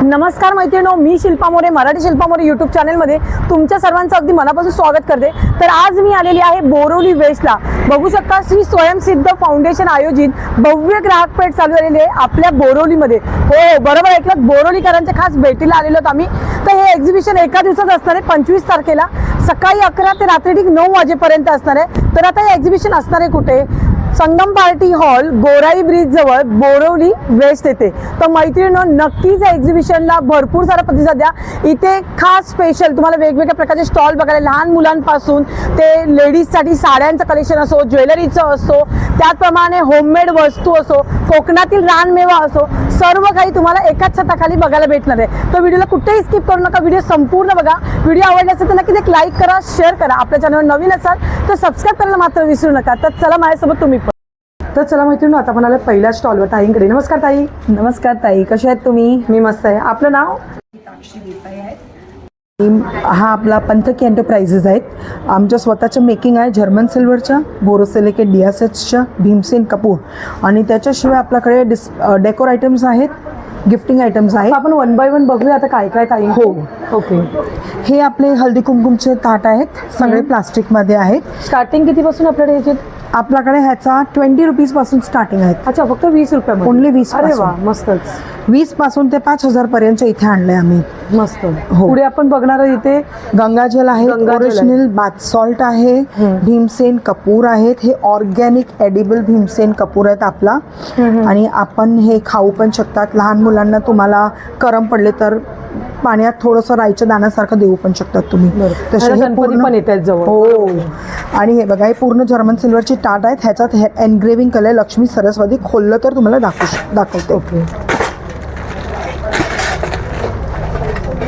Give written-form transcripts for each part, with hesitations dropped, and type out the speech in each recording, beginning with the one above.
नमस्कार मैत्रिणो, मी शिल्पा मोरे, मराठी शिल्पा मोरे यूट्यूब चॅनलमध्ये तुमच्या सर्वांचं अगदी मनापासून स्वागत करते। तर आज मी आलेली आहे बोरिवली वेस्टला। बघू शकता श्री स्वयंसिद्ध फाउंडेशन आयोजित भव्य ग्राहक पेठ चालू झालेली आहे आपल्या बोरिवलीमध्ये। हो बरोबर ऐकलं, बोरिवलीकरांच्या खास भेटीला आलेलो आहोत आम्ही। तर हे एक्झिबिशन एका दिवसात असणार आहे, 25 तारखेला सकाळी 11 ते रात्री 9 वाजेपर्यंत असणार आहे। तर आता हे एक्झिबिशन असणार आहे कुठे? संगम पार्टी हॉल, गोराई ब्रिज जवळ, बोरिवली वेस्ट येथे। तर मैत्रिणींनो, नक्कीच या एक्झिबिशनला भरपूर सारा प्रतिसाद द्या। इथे खास स्पेशल तुम्हाला वेगवेगळ्या प्रकारचे स्टॉल बघायला, लहान मुलांपासून ते लेडीजसाठी साड्यांचं कलेक्शन असो, ज्वेलरीचं असो, त्याचप्रमाणे होममेड वस्तू असो, कोकणातील रानमेवा असो, सर्व काही तुम्हाला एकाच छताखाली बघायला भेटणार आहे। तर व्हिडिओला कुठेही स्किप करू नका, व्हिडिओ संपूर्ण बघा। व्हिडिओ आवडला असेल तर नक्कीच एक लाईक करा, शेअर करा। आपल्या चॅनलवर नवीन असाल तर सबस्क्राईब करायला मात्र विसरू नका। तर चला माझ्यासोबत तुम्ही पण। तर चला मैत्रिणी, आता आपण आलो पहिल्या स्टॉलवर, ताईंकडे। नमस्कार ताई। नमस्कार ताई, कशा आहेत तुम्ही? मी मस्त आहे। आपलं नाव? हा आपला पंथकी एंटरप्राइजेस आहेत। आमच्या स्वतःच्या मेकिंग आहे, जर्मन सिल्वरच्या, बोरोसिलिकेट डियासेट्सच्या, भीमसेन कपूर, आणि त्याच्याशिवाय आपल्याकडे डेकोर आयटम्स आहेत, गिफ्टिंग आयटम्स आहेत। आपण वन बाय वन बघूया आता काय काय ताई। हो ओके। हे आपले हळदी कुंकुमचे ताट आहेत, सगळे प्लास्टिकमध्ये आहेत। स्टार्टिंग कितीपासून आपल्याकडे याचे? आपल्याकडे ह्याचा 20 रुपीज पासून स्टार्टिंग आहेत। अच्छा, फक्त 20 रुपये? ओनली 20। अरे वा, मस्तच। 20 पासून ते 5000 पर्यंत इथे आणले आम्ही। मस्त। हो। पुढे आपण बघणार इथे गंगाजल आहे, ओरिजिनल बाथ सॉल्ट आहे, भीमसेन कपूर आहेत। हे ऑर्गॅनिक एडिबल भीमसेन कपूर आहेत आपला। आणि आपण हे खाऊ पण शकतात। लहान मुलांना तुम्हाला गरम पडले तर पाण्यात थोडंसं राईच्या दाण्यासारखं देऊ पण शकतात तुम्ही। तसे गणपती पण येतात जवळ। हो। आणि हे बघा, हे पूर्ण जर्मन सिल्वरची ताट आहेत। ह्याच्यात एनग्रेविंग कलर लक्ष्मी सरस्वती, खोललं तर तुम्हाला दाखवते। ओके।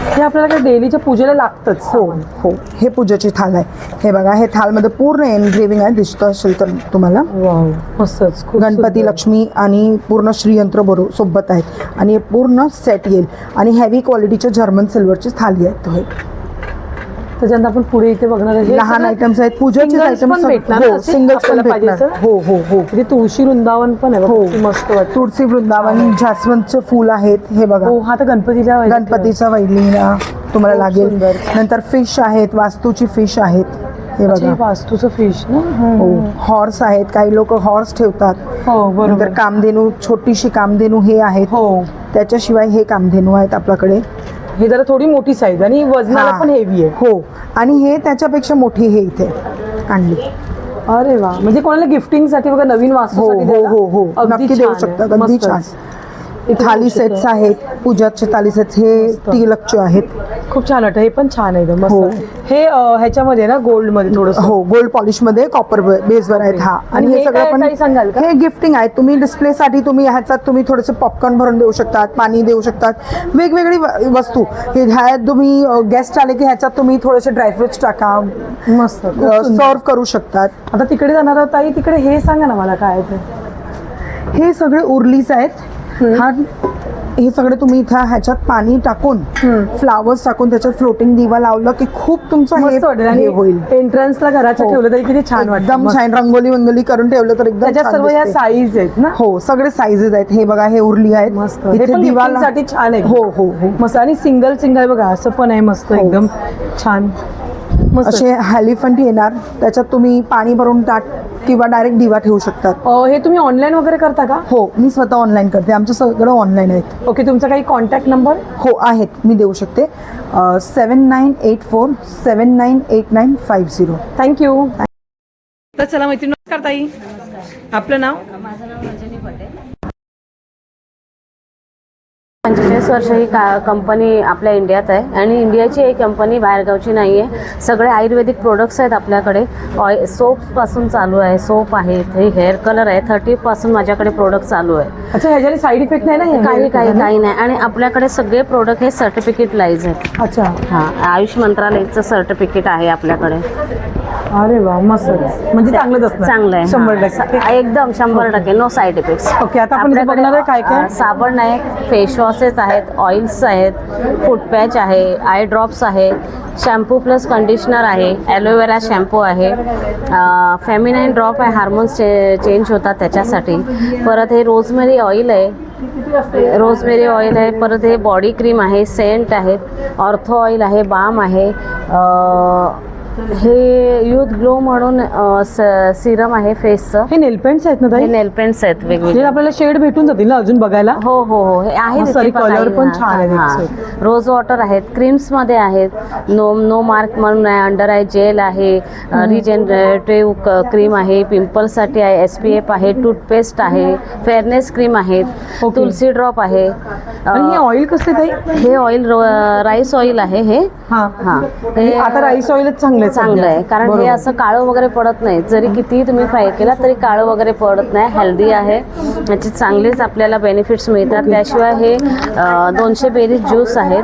हे आपल्याला डेलीच्या पूजेला लागतंच। हो हो। हे पूजेची थाल आहे। हे बघा, हे थालमध्ये पूर्ण एनग्रेविंग आहे, दिसतं असेल तर तुम्हाला। वाव, मस्तच। गणपती, लक्ष्मी आणि पूर्ण श्रीयंत्र बरोबर सोबत आहेत। आणि हे पूर्ण सेट येईल आणि हेवी क्वालिटीच्या जर्मन सिल्वरची थाली आहे। त्याच्यानंतर आपण पुढे इथे बघणार आहे लहान आयटम्स आहेत, पूजेचे आयटम्स भेटणार, सिंगल्स पण भेटणार। हो हो हो। इथे तुळशी वृंदावन पण आहे। हो, मस्त वाटतं। तुळशी वृंदावन, जास्वंदचे फूल आहेत। हे बघा, हो, हा तर गणपतीचा वैलीला तुम्हाला लागेल। नंतर फिश आहेत, वास्तूची फिश आहेत। हे बघा, वास्तूचं फिश ना। हो। हॉर्स आहेत, काही लोक हॉर्स ठेवतात। हो बरोबर। नंतर कामधेनू, छोटीशी कामधेनू हे आहेत। हो। त्याच्याशिवाय हे कामधेनू आहेत आपल्याकडे। हे जरा थोडी मोठी साईज आणि वजनाला पण हेवी आहे। हो, आणि हे त्याच्यापेक्षा मोठी हे इथे आणली। अरे वा, म्हणजे कोणाला गिफ्टिंग साठी वगैरे, नवीन वास्तूसाठी हो हो हो, नक्की देऊ शकतात। अगदी छान। थाली सेट्स आहेत, पूजाचे थाली सेट्स, हे तिलकचे आहेत। खूप छान वाटतं, हे पण छान आहे एकदम मस्त। हे ह्याच्यामध्ये ना गोल्ड मध्ये थोडंसं। हो, गोल्ड पॉलिश मध्ये कॉपर बेसवर आहेत। हा, आणि हे सगळं पण सांगाल का? हे गिफ्टिंग आहे। तुम्ही डिस्प्ले साठी तुम्ही ह्याच्यात तुम्ही थोडेसे पॉपकॉर्न भरून देऊ शकतात, पाणी देऊ शकतात, वेगवेगळी वस्तू। हे ह्यात तुम्ही गेस्ट आले की ह्याच्यात तुम्ही थोडेसे ड्रायफ्रुट्स टाका, मस्त सर्व करू शकतात। आता तिकडे जाणार आहोत ताई, तिकडे हे सांगा ना मला काय आहे ते। हे सगळे उरलीच आहेत। हे सगळे तुम्ही इथं ह्याच्यात पाणी टाकून, फ्लावर्स टाकून, त्याच्यात फ्लोटिंग दिवा लावलं की खूप तुमचं हे होईल। एंट्रन्सला घराच्या ठेवलं तरी किती छान वाटतं, एकदम छान। रंगोली करून ठेवलं तर एकदम त्याच्यात सर्व या साईज आहेत ना। हो, सगळे साईजेस आहेत। हे बघा, हे उरली आहेत, मस्त। इथे दिवासाठी छान आहे। हो हो हो, मस्त। आणि सिंगल बघा, असं पण आहे मस्त, एकदम छान। असे हॅलिफंट येणार, त्याच्यात तुम्ही पाणी भरून टाक किंवा डायरेक्ट दिवा ठेवू शकतात। हे तुम्ही ऑनलाईन वगैरे करता का? हो, मी स्वतः ऑनलाईन करते, आमचं सगळं ऑनलाईन आहेत। ओके, तुमचा काही कॉन्टॅक्ट नंबर? हो आहेत, मी देऊ शकते। 7984 798950। थँक्यू। तर चला मैत्रिणी, नमस्कार ताई। आपलं नाव? माझं नाव रजनी पटेल। 45 वर्ष ही कंपनी आपल्या इंडियात आहे आणि इंडियाची एक कंपनी बाहेरगावची नाही आहे। सगळे आयुर्वेदिक प्रोडक्ट्स आहेत आपल्याकडे। सोपपासून चालू आहे, सोप आहेत, हे हेअर कलर आहे, 30 पासून माझ्याकडे प्रोडक्ट चालू आहे। अच्छा, ह्याच्याने साईड इफेक्ट नाही ना? काही नाही। आणि आपल्याकडे सगळे प्रोडक्ट हे सर्टिफिकेट लाईज आहेत। अच्छा। हां, आयुष मंत्रालयाचं सर्टिफिकेट आहे आपल्याकडे। अरे वा मस्त, म्हणजे चांगलंच असणार. चांगलं आहे 100%. एकदम 100% नो साईड इफेक्ट्स. ओके, आता आपण इथे बघणार आहे काय काय. साबण आहे, फेस वॉशेस आहेत, ऑइल्स आहेत, फूट पॅच आहे, आय ड्रॉप्स आहे, शॅम्पू प्लस कंडिशनर आहे, ॲलोवेरा शॅम्पू आहे, फेमिनाईन ड्रॉप आहे, हार्मोन्स चेंज होतात त्याच्यासाठी. परत हे रोजमेरी ऑइल आहे, परत हे बॉडी क्रीम आहे, सेंट आहेत, ऑर्थो ऑइल आहे, बाम आहे, हे यूथ ग्लो म्हणून सिरम आहे फेसचं. हे नेल पेंट्स आहेत ना ताई? हे नेल पेंट्स आहेत जे वेगवेगळे. आपल्याला शेड भेटून जातील ना अजून बघायला. हो हो हो, हे आहे मस्त, तिथे पण कलर काही. पण छान आहे हां, त्याचे. रोज वॉटर आहेत, क्रीम्स मध्ये आहेत, नो मार्क म्हणून आहे, अंडर आय जेल आहे, रिजेनरेटिव्ह क्रीम आहे, पिंपल्ससाठी आहे, SPF आहे, टूथपेस्ट आहे, फेअरनेस क्रीम आहेत, ओके. तुलसी ड्रॉप आहे. आणि हे ऑइल कसले ताई? हे ऑइल राईस ऑइल आहे हे. हा हां, हे आता राईस ऑइलच चांगलं आहे कारण हे बरोबर. असं काळं वगैरे पडत नाही. जरी कितीही तुम्ही फ्राय केला तरी काळं वगैरे पडत नाही. हेल्दी आहे, याचे चांगलेच आपल्याला बेनिफिट्स मिळतात. त्याशिवाय हे 200 बेरीज ज्यूस आहेत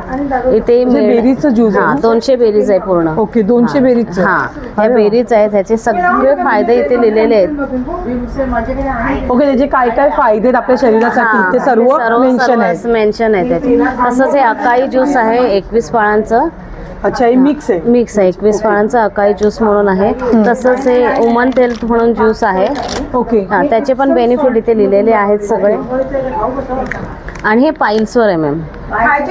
इथे. बेरीजचं ज्यूस आहे ना? 200 बेरीज आहे पूर्ण. ओके, 200 बेरीजचं. हां, ह्या बेरीज आहेत, ह्याचे सगळे फायदे इथे लिहिलेले आहेत. ओके, त्याचे काय काय फायदे आहेत आपल्या शरीरासाठी हां, ते सर्व मेन्शन आहे. मेन्शन आहे त्याचे. तसंच हे अकाई ज्यूस आहे 21 फळांचं. अच्छा, हे मिक्स आहे. मिक्स आहे 21 फळांचा अकाई ज्यूस म्हणून आहे. तसंच हे वुमन हेल्थ म्हणून ज्यूस आहे. ओके, हां, त्याचे पण बेनिफिट इथे लिहिलेले आहेत सगळे. आणि हे पाईल्सवर आहे मॅम.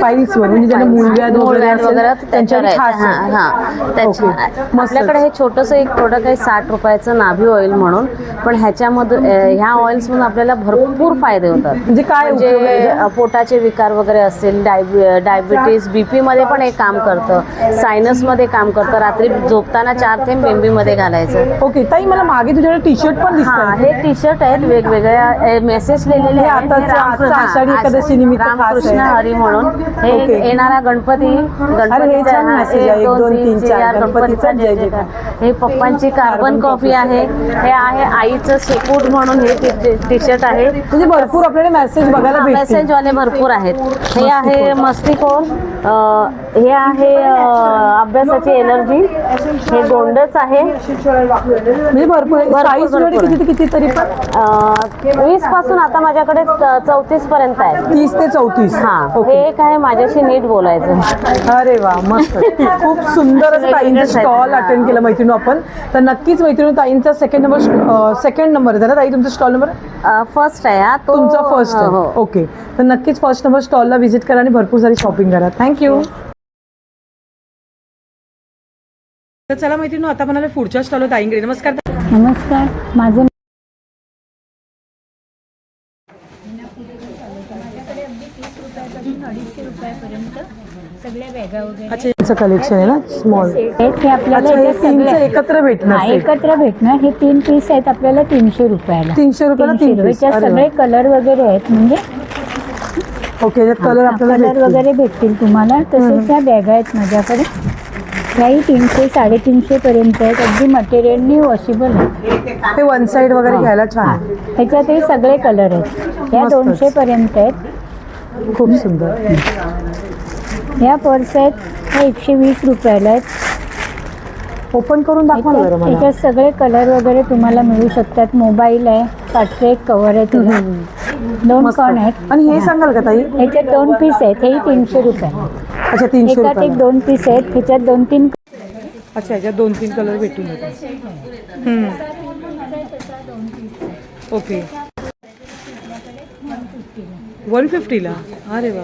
पाईल्सवर म्हणजे ज्यांना मूळव्याध वगैरे असेल, त्याच्यावर त्यांच्यावर आहे. खास आहे. हां हां, त्याच्या ओके, मस्तच. आपल्याकडे हे छोटंसं एक प्रोडक्ट आहे 60 रुपयाचं, नाभी ऑइल म्हणून. पण ह्याच्यामधून ह्या ऑइल्समधून आपल्याला भरपूर फायदे होतात. म्हणजे काय उपयोग आहे? म्हणजे पोटाचे विकार वगैरे असतील, डायबिटीज, BP मध्ये पण हे काम करतं, सायनसमध्ये काम करतं. रात्री झोपताना 4 थेंब बेंबीमध्ये घालायचं. ओके ताई, मला मागे तुझ्याकडे टी शर्ट पण हां, दिसतात. हे टी शर्ट आहेत वेगवेगळ्या मेसेज लिहिलेले हे आहेत. आताच आषाढी एकादशी निमित्त खास रामकृष्ण आहे. हरी म्हणून. हे ओके. येणारा गणपती, अरे, हे छान message आहे. 1, 2, 3, 4 गणपतीचा जय जयकार. हे पप्पांची कार्बन कॉफी आहे. हे आहे आईचं शेपूट म्हणून हे टी शर्ट आहे. म्हणजे भरपूर आपल्याला मेसेज बघायला भेटतील. मेसेज वाले भरपूर आहेत. हे आहे मस्तिकोर, हे आहे अभ्यासाची एनर्जी, हे गोंडस आहे. म्हणजे भरपूर साईज वगैरे किती ते किती तरी पण 20 पासून आता माझ्याकडे 34 पर्यंत आहे. 30 ते 34. हा, ओके. हे एक आहे माझ्याशी नीट बोलायचं. अरे वा, मस्त. खूप सुंदर असं ताईंचं स्टॉल अटेंड केलं मैत्रिणी आपण. तर नक्कीच मैत्रिणी ताईंचा सेकंड नंबर आहे ना ताई, तुमचा स्टॉल नंबर? फर्स्ट आहे हा तो. तुमचा फर्स्ट हो. आहे. ओके, तर नक्कीच फर्स्ट नंबर स्टॉलला व्हिजिट करा आणि भरपूर सारी शॉपिंग करा. थँक्यू. तर चला मैत्रिणी, आता म्हणाले पुढच्या स्टॉलवर ताईंकडे. नमस्कार. नमस्कार, माझं सगळ्या बॅगा वगैरे अच्छा, यांचं कलेक्शन आहे ना स्मॉल. हे आपल्याला अच्छा, हे याच्यात तीनचं सगळं- एकत्र भेटणार हा, set. एकत्र भेटणार. हे 3 पीस आहेत आपल्याला 300 रुपयाला. 300 रुपयाला 3 300. piece. याच्यात अरे वा. सगळे कलर वगैरे आहेत. म्हणजे ओके, याच्यात कलर आपल्याला कलर भेटतील. वगैरे भेटतील तुम्हाला. तसेच ह्या बॅगा आहेत माझ्याकडे. याही 300 350 पर्यंत आहेत. अगदी मटेरियलनी वॉशेबल आहे. हे वन साइड वगैरे घ्यायला छान आहे. ह्याच्यातही सगळे कलर आहेत. ह्या मस्तच. 200 पर्यंत आहेत. खूप सुंदर. ह्या पर्स आहेत, ह्या 120 रुपयाला आहेत. ओपन करून दाखवा ना बरं मला. याच्यात सगळे कलर वगैरे तुम्हाला मिळू शकतात. मोबाईल आहे, पाठचे एक कव्हर आहे तुला. 2 मस्त. कॉन आहेत. आणि हे सांगाल का ताई? ह्याच्यात 2 पीस आहेत. हेही 300 रुपये. अच्छा, 300 एकात रुपये. एक 2 पीस आहेत. ह्याच्यात 2-3 अच्छा, याच्यात 2-3 कलर भेटून जातात. ओके, 150 ला. अरे वा,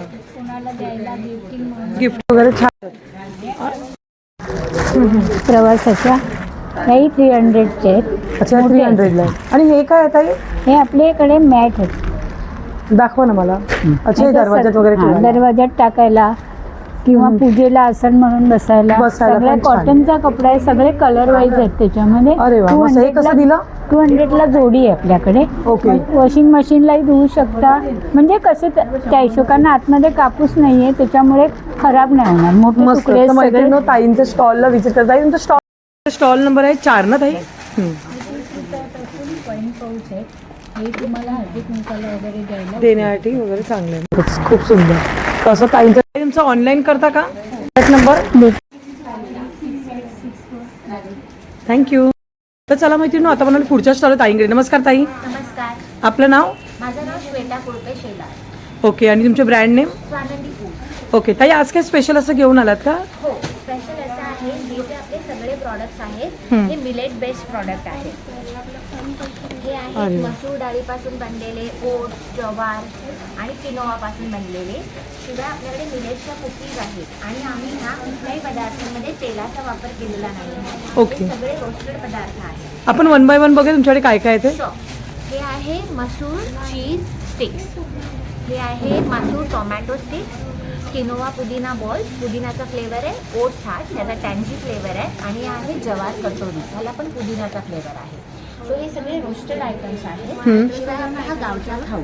गिफ्ट वगैरे छान. प्रवासाच्या ह्याही 300चे आहेत. अच्छा, 300 ला. आणि हे काय आहे ताई? हे आपल्याकडे मॅट आहेत. दाखवा ना मला. अच्छा, हे दरवाज्यात वगैरे हा, ठेवायला. दरवाज्यात टाकायला किंवा पूजेला आसन म्हणून बसायला. बसायला सगळ्या पण छान. कॉटनचा कपडा आहे. सगळे कलर वाईज आहेत त्याच्यामध्ये. अरे वा, मस्त. हे कसं दिलं? 200 ला जोडी आहे आपल्याकडे. ओके. वॉशिंग मशीनलाही धुवू शकता. म्हणजे कसे त्या हिशोबाने आतमध्ये कापूस नाहीये, त्याच्यामुळे खराब नाही होणार. मोठे मस्त. तुकडे तर सगळे. मैत्रिणी, ताईंच्या स्टॉलला विजिट करता. तुमचा स्टॉल नंबर आहे 4 ना ताई? हे तुम्हाला हळदी कुंकाला वगैरे द्यायला. देण्यासाठी वगैरे चांगलं आहे. खूप सुंदर. तसं ताईंचं तुमचं ऑनलाईन करता का? नंबर. थँक्यू. तर चला मैत्रिणी, आता मला पुढच्या स्टॉल ताईंकडे. नमस्कार ताई, नमस्कार, आपलं नाव? माझं नाव श्वेता कुळपे शेलार, ओके, आणि तुमचे brand name? Swanandi food. Okay ताई, आज काय स्पेशल असं घेऊन आलात का? हो, स्पेशल असं आहे, हे जे आपले सगळे प्रॉडक्ट्स आहेत हे मिलेट बेस्ड प्रॉडक्ट आहेत. हे आहेत मसूर डाळीपासून बनलेले, ओट्स, ज्वार आणि किनोवापासून बनलेले. शिवाय आपल्याकडे मिलेटच्या कुकीज आहेत आणि आम्ही ह्या कुठल्याही पदार्थांमध्ये तेलाचा वापर केलेला नाही. ओके. हे सगळे रोस्टेड पदार्थ आहेत. आपण 1 बाय 1 बघूया तुमच्याकडे काय काय आहे ते. हे आहे मसूर चीज स्टिक्स, हे आहे मसूर टोमॅटो स्टिक्स, किनोवा पुदिना बॉल्स, पुदिनाचा फ्लेवर आहे, ओट्स हार्ट ह्याचा टँजी फ्लेवर आहे आणि आहे जवार कटोरी, ह्याला पण पुदिनाचा फ्लेवर आहे. सो हे सगळे रोस्टेड आयटम्स आहेत. शिवाय हा गावचा खाऊ,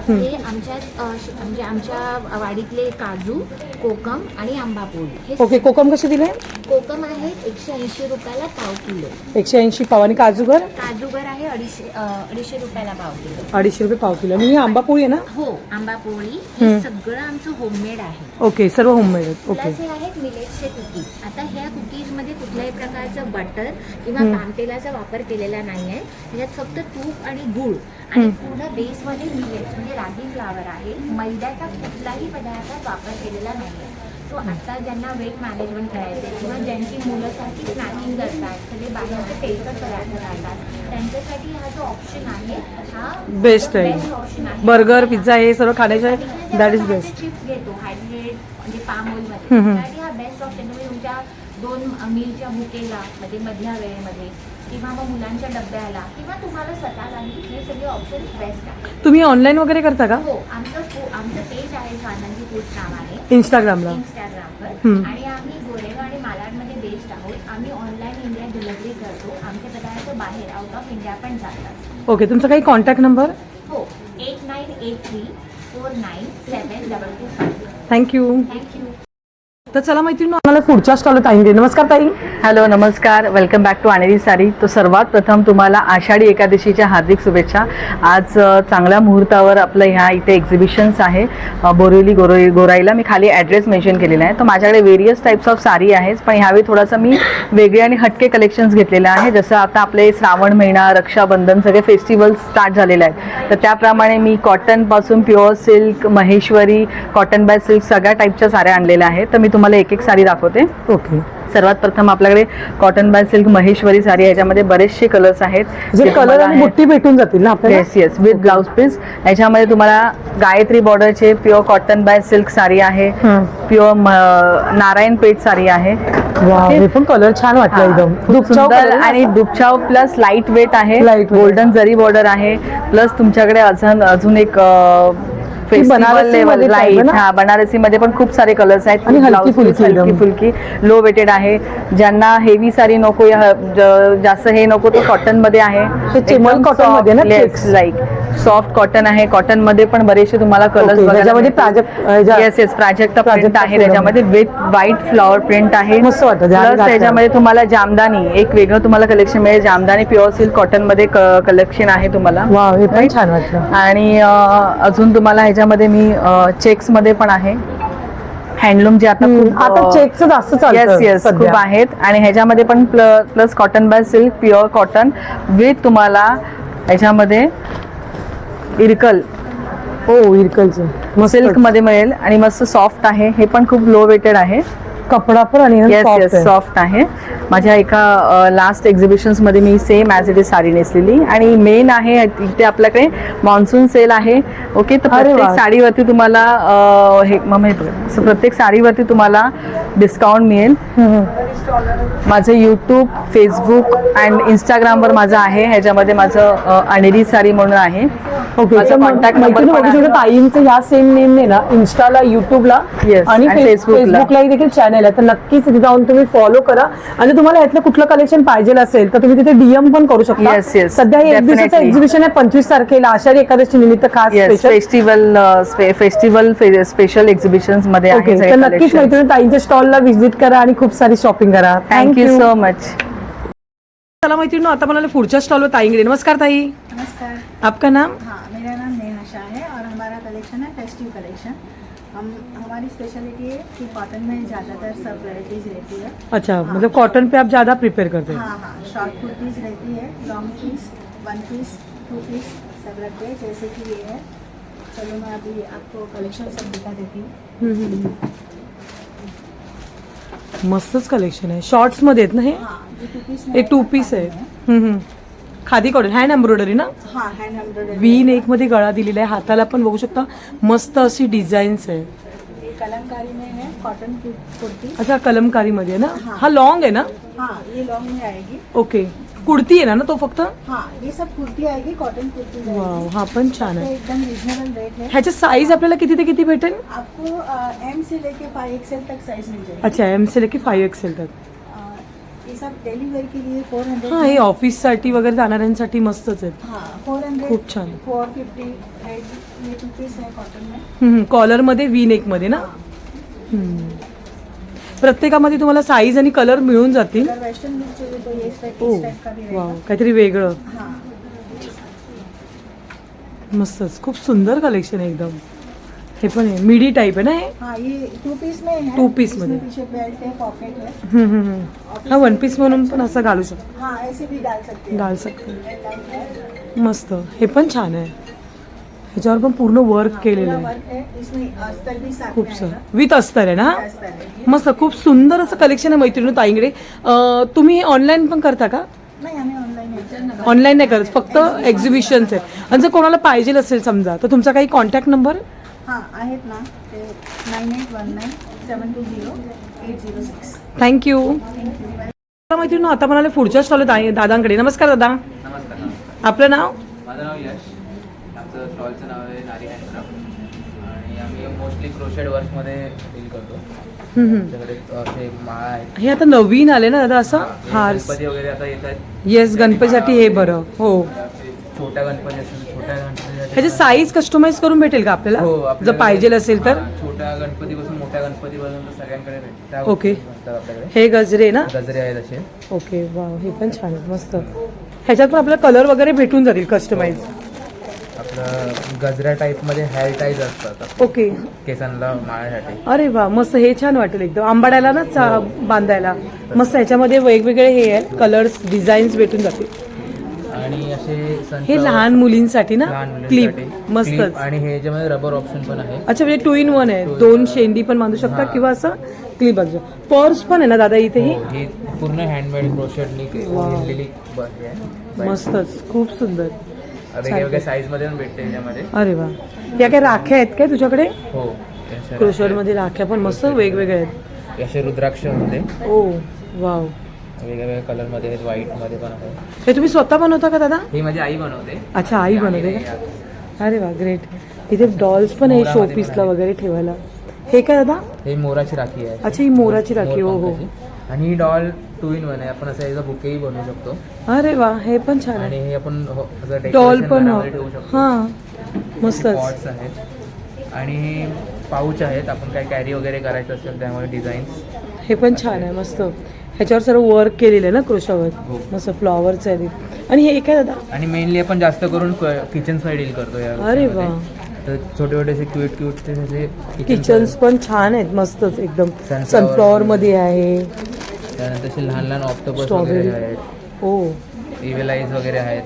हे म्हणजे आमच्या वाडीतले काजू, कोकम आणि आंबा पोळी. हे ओके, कोकम कसे दिले? कोकम आहे 180 रुपयाला पाव किलो. 180 पाव. आणि काजूगर? काजूगर आहे 250 रुपयाला पाव किलो. 250 रुपये पाव किलो. आणि ही आंबा पोळी आहे ना? हो, आंबा पोळी हे सगळं आमचं होममेड आहे. ओके, सर्व होममेड आहेत. ओके. प्लस हे आहेत मिलेट्सचे कुकीज. आता ह्या कुकीजमध्ये कुठल्याही प्रकारचं बटर किंवा पाम तेलाचा वापर केलेला नाही आहे. ह्याच्यात फक्त तूप आणि गूळ आणि पूर्ण बेसमध्ये मिलेट्स म्हणजे रागी फ्लावर आहे. मैद्याचा कुठलाही पदार्थात वापर केलेला नाही आहे. सो आता ज्यांना वेट मॅनेजमेंट करायचं किंवा ज्यांची मुलं सारखी स्नॅकिंग करतात, सगळे बाहेरचे तेलकट पदार्थ खातात, त्यांच्यासाठी हा जो ऑप्शन आहे हा बेस्ट आहे. ऑप्शन आहे. बर्गर, पिझ्झा हे सर्व खाण्याचे दॅट इज बेस्ट. चिप्स घेतो हायड्रेट म्हणजे पाम ऑइलमध्ये, त्यासाठी हा बेस्ट ऑप्शन. तुम्ही तुमच्या 2 मीलच्या बुकेला म्हणजे मधल्या वेळेमध्ये किंवा मग मुलांच्या डब्याला किंवा तुम्हाला स्वतःलाही हे सगळे ऑप्शन बेस्ट आहे. तुम्ही ऑनलाईन वगैरे करता का? हो, आमचं पेज आहे स्वानंदी फूड नावाने इंस्टाग्रामला? इंस्टाग्रामवर. आणि आम्ही गोरेगाव आणि मालाडमध्ये बेस्ड आहोत. आम्ही ऑनलाईन इंडिया डिलिव्हरी करतो. आमचे पदार्थ बाहेर आउट ऑफ इंडिया पण जातात. ओके, तुमचा काही कॉन्टॅक्ट नंबर? हो, 8983 49722. थँक्यू. थँक्यू. तर चला मैत्रिणी, आम्हाला पुढच्या स्टॉल ताईंकडे. नमस्कार ताई. हॅलो, नमस्कार, वेलकम बॅक टू आणेरी साडी. तो सर्वात प्रथम तुम्हाला आषाढी एकादशीच्या हार्दिक शुभेच्छा. आज चांगल्या मुहूर्तावर आपलं ह्या इथे एक्झिबिशन्स आहे बोरिवली गोराईला. मी खाली ॲड्रेस मेन्शन केलेला आहे. तर माझ्याकडे वेरियस टाईप्स ऑफ साडी आहेत, पण ह्यावेळी थोडासा मी वेगळे आणि हटके कलेक्शन्स घेतलेले आहे. जसं आता आपले श्रावण महिना, रक्षाबंधन सगळे फेस्टिवल्स स्टार्ट झालेले आहेत, तर त्याप्रमाणे मी कॉटनपासून pure silk, Maheshwari, cotton by silk सगळ्या टाईपच्या साड्या आणलेल्या आहेत. तर मी तुम्हाला एक एक साडी दाखवते. ओके. सर्वात प्रथम आपल्याकडे cotton by silk Maheshwari sari, याच्यामध्ये बरेचसे कलर्स आहेत. जे कलर आणि बुट्टी भेटून जातील ना आपल्याला? Yes yes, with blouse piece. याच्यामध्ये तुम्हाला गायत्री बॉर्डरचे pure cotton by silk sari आहे, प्युअर नारायण पेठ साडी आहे. वाव, हे पण कलर छान वाटलं एकदम. खूप सुंदर आणि दुपछाव प्लस लाईट वेट आहे. Light weight. गोल्डन जरी बॉर्डर आहे. प्लस तुमच्याकडे अजून एक फेस्टिवल बनारसी लेवल मध्ये लाईट. type आहे ना? हा, बनारसी मध्ये पण खूप सारे कलर्स आहेत. आणि हलकी Blouse फुलकी piece हलकी एकदम. फुलकी लो वेटेड आहे. ज्यांना हेवी साडी नको या जास्त हे नको, ते कॉटन मध्ये आहे. हे चिमण cotton मध्ये ना? Checks. लाईक सॉफ्ट कॉटन आहे. कॉटन मध्ये पण बरेचसे तुम्हाला कलर्स Okay, त्याच्यामध्ये yes yes Prajakta print Prajakta आहे. print. त्याच्यामध्ये विथ व्हाईट फ्लॉवर प्रिंट आहे. मस्त वाटतं. ध्यान प्लस घातलं. त्याच्यामध्ये तुम्हाला जामदानी एक वेगळं तुम्हाला कलेक्शन मिळेल. जामदानी प्युअर सिल्क कॉटन मध्ये कलेक्शन आहे तुम्हाला. वाव, हे पण छान वाटलं. आणि अजून तुम्हाला ह्याच्यामध्ये मी चेक्स मध्ये पण आहे. हँडलूम जे आता आता चेकचं जास्त येस चालतं येस सध्या. खूप आहेत. आणि ह्याच्यामध्ये पण plus cotton by silk pure cotton with तुम्हाला ह्याच्यामध्ये इरकल हो, इरकलचं सिल्क मध्ये मिळेल आणि मस्त सॉफ्ट आहे. हे पण खूप लो वेटेड आहे. कपडा पण आणि येस soft येस आहे. सॉफ्ट आहे. माझ्या एका लास्ट एक्झिबिशन्स मध्ये मी same as it is sari नेसलेली. आणि मेन आहे इथे आपल्याकडे मान्सून सेल आहे. ओके, तर अरे प्रत्येक वा. साडीवरती तुम्हाला प्रत्येक साडीवरती तुम्हाला डिस्काउंट मिळेल. माझं यूट्यूब, फेसबुक अँड इंस्टाग्रामवर माझं आहे. ह्याच्यामध्ये माझं अनेरी साडी म्हणून आहे. ओके, माझं कॉन्टॅक्ट मैत्रिणी बघू शकता ताईंचं ह्या सेम नेमने ना इंस्टाला, युट्यूबला Yes, आणि आणि फेसबुकला. फेसबुकलाही देखील चॅनल आहे. तर नक्कीच तिथे जाऊन तुम्ही फॉलो करा. आणि तुम्हाला यातलं कुठलं कलेक्शन पाहिजे असेल तर तुम्ही तिथे डीएम पण करू शकता. Yes, yes, सध्या हे एक दिवसाचं definitely. एक्झिबिशन आहे 25 तारखेला आषाढी एकादशी निमित्त खास yes, special. Festival special exhibitions मध्ये ओके, तर नक्कीच मैत्रिणी ताईंच्या स्टॉलला व्हिजिट करा आणि खूप सारी शॉपिंग करा. Thank you so much. चला मैत्रिणी, आता मला पुढच्या स्टॉलवर ताईंकडे. नमस्कार ताई. नमस्कार. आपका नाम? हाँ, मेरा नाम नेहा शाह है और हमारा कलेक्शन है फेस्टिव कलेक्शन. हमारे हमारी स्पेशलिटी है कि कॉटन में ज़्यादातर सब वैरायटीज रहती है। अच्छा, मतलब कॉटन पे आप ज़्यादा प्रिपेयर करते हैं? हाँ हाँ, शॉर्ट कुर्तीज़ रहती है, लॉन्ग पीस, 1 पीस, 2 पीस सब रखते हैं। जैसे कि ये है, चलो मैं अभी आपको कलेक्शन सब दिखा देती हूँ। मस्तच कलेक्शन आहे. शॉर्ट्स मध्ये आहेत ना हे? हाँ, ये 2 पीस हे 2 पीस आहे. खादी कॉटन, हँड एम्ब्रॉयडरी ना? हाँ, हैंड एम्ब्रॉयडरी। वी नेक मध्ये गळा दिलेला आहे. हाताला पण बघू शकता मस्त अशी डिझाईन्स आहे. ये कलमकारी में है, कॉटन की कुर्ती। अच्छा, कलमकारी मध्ये आहे ना? हा लॉन्ग आहे ना? हाँ, ये लॉन्ग में आएगी। ओके, कुर्ती आहे ना तो फक्त? हाँ, ये सब कुर्ती आएगी, कॉटन कुर्ती वाव, आएगी। हा पण छान तो आहे. एकदम रिजनेबल रेट है। ह्याचे साईज आपल्याला किती ते किती भेटेल? आपको M से लेके 5XL तक साइज मिल जाएगी। अच्छा, एम से लेके 5XL तक. ये सब डेली वेयर के लिए 400। हा, हे ऑफिससाठी वगैरे जाणाऱ्यांसाठी मस्तच आहेत. हाँ, 400, खूप छान. 450 है। ये 2 पीस है कॉटन में। कॉलर मध्ये वी नेक मध्ये ना? प्रत्येकामध्ये तुम्हाला साईज आणि कलर मिळून जातील. अगर वेस्टर्न लुक चाहिए तो ये इस टाइप का भी वाव, रहेगा। काहीतरी वेगळं. हाँ, मस्तच, खूप सुंदर कलेक्शन आहे एकदम. हे पण आहे, मिडी टाईप आहे ना हे? हाँ, ये 2 पीस में है। 2 पीस इसमें में। पीछे बेल्ट है, पॉकेट है। हा, 1 पीस म्हणून पण असं घालू शकतो, हाँ, ऐसे भी डाल सकते हैं। घाल सकते. लाइट है। मस्त, हे पण छान आहे. ह्याच्यावर पण पूर्ण वर्क केलेलं पूरा आहे. वर्क है, इसमें अस्तर भी साथ खूप में सर आएगा। विथ अस्तर आहे ना? अस्तर है। मस्त, खूप सुंदर असं कलेक्शन आहे मैत्रिणी ताईंकडे. तुम्ही ऑनलाईन पण करता का? नहीं, हमें ऑनलाइन है। ऑनलाईन नाही करत, फक्त एक्झिबिशन्स आहे. आणि जर कोणाला पाहिजे असेल समजा, तर तुमचा काही कॉन्टॅक्ट नंबर? हाँ, आहेत ना, ते 9819 720 806। थँक्यू. मैत्रिणी, आता म्हणाले पुढच्या स्टॉल दादांकडे. नमस्कार दादा, नमस्कार. आपलं नाव? माझं नाव यश. आमचं स्टॉलचं नाव आहे नारी हँडक्राफ्ट आणि आम्ही मोस्टली क्रोशेड वर्कमध्ये डील करतो. आमच्याकडे असे माळा आहेत. हे आता नवीन आले ना दादा असं हार? गणपती वगैरे आता येत आहेत. येस, गणपतीसाठी हे बरं. हो, छोट्या गणपती असेल, छोट्या गणपतीसाठी ह्याची साईज कस्टमाइज करून भेटेल का हो, आपल्याला, जर आपल्याकडे- पाहिजे असेल तर? हां, छोट्या गणपतीपासून मोठ्या गणपतीपर्यंत सगळ्यांकडे भेटतात. ओके. आपल्याकडे हे गजरे ना? गजरे आहेत असे. ओके, वा, हे पण छान आहे, मस्त. ह्याच्यात पण आपल्याला कलर वगैरे भेटून जातील कस्टमाइज. आपलं गजऱ्या टाईपमध्ये हेअर टाईज असतात ओके. केसांना माळ्यासाठी. अरे वा, मस्त, हे छान वाटेल एकदम आंबाड्याला ना बांधायला. मस्त, ह्याच्यामध्ये वेगवेगळे हे आहेत कलर्स, डिझाईन्स भेटून जातील. आणि असे हे sunflower- लहान मुलींसाठी ना? लहान क्लिप, मुलींसाठी मस्तच. क्लिप आणि हे याच्यामध्ये रबर ऑप्शन पण आहे. अच्छा, म्हणजे 2 in 1 आहे. 2 शेंडी पण बांधू शकता किंवा असं क्लिप बांधू. पर्स पण आहे ना दादा इथे? ही ही पूर्ण हँडमेड क्रोशेडनी बनलेली आहे. मस्तच, खूप सुंदर. वेगवेगळ्या साईज मध्ये पण भेटते याच्यामध्ये. अरे वा, या काय राख्या आहेत काय तुझ्याकडे? हो, क्रोशर मध्ये राख्या पण मस्त वेगवेगळ्या आहेत. असे रुद्राक्ष मध्ये ओ वाव, वेगवेगळ्या कलर मध्ये आहेत, व्हाईट मध्ये पण आहे. हे तुम्ही स्वतः बनवता का दादा? ही माझी आई बनवते. अच्छा, आई बनवते का? अरे वा, ग्रेट. इथे डॉल्स पण आहे शो पीसला वगैरे ठेवायला. हे काय दादा? ही मोराची राखी आहे. अच्छा, ही मोराची राखी. हो हो. आणि ही डॉल 2 in 1 आहे. आपण असं याचा बुकेही बनवू शकतो. अरे वा, हे पण छान आणि आहे. हे आपण असं डॉल decoration पण घरामध्ये ठेवू शकतो. हां, मस्तच. पॉट्स आहेत आणि पाऊच आहेत. आपण काय कॅरी वगैरे करायचं असेल त्यामुळे डिझाईन्स. हे पण छान आहे, मस्त. ह्याच्यावर सर्व वर्क केलेलं आहे ना क्रोशावर. हो. मस्त फ्लॉवरचं आहे. आणि हे काय दादा? आणि मेनली आपण जास्त करून किचन साईड डील करतो या अरे गोष्टीमध्ये. वा. तर छोटे छोटे असे क्यूट त्याचे किचन्स पण छान आहेत, मस्तच एकदम. Sunflower सनफ्लॉवर मध्ये आहे. त्यानंतर असे लहान लहान ऑक्टोपस स्ट्रॉबेरी. वगैरे आहेत. ओ, इव्हेलाइज वगैरे आहेत.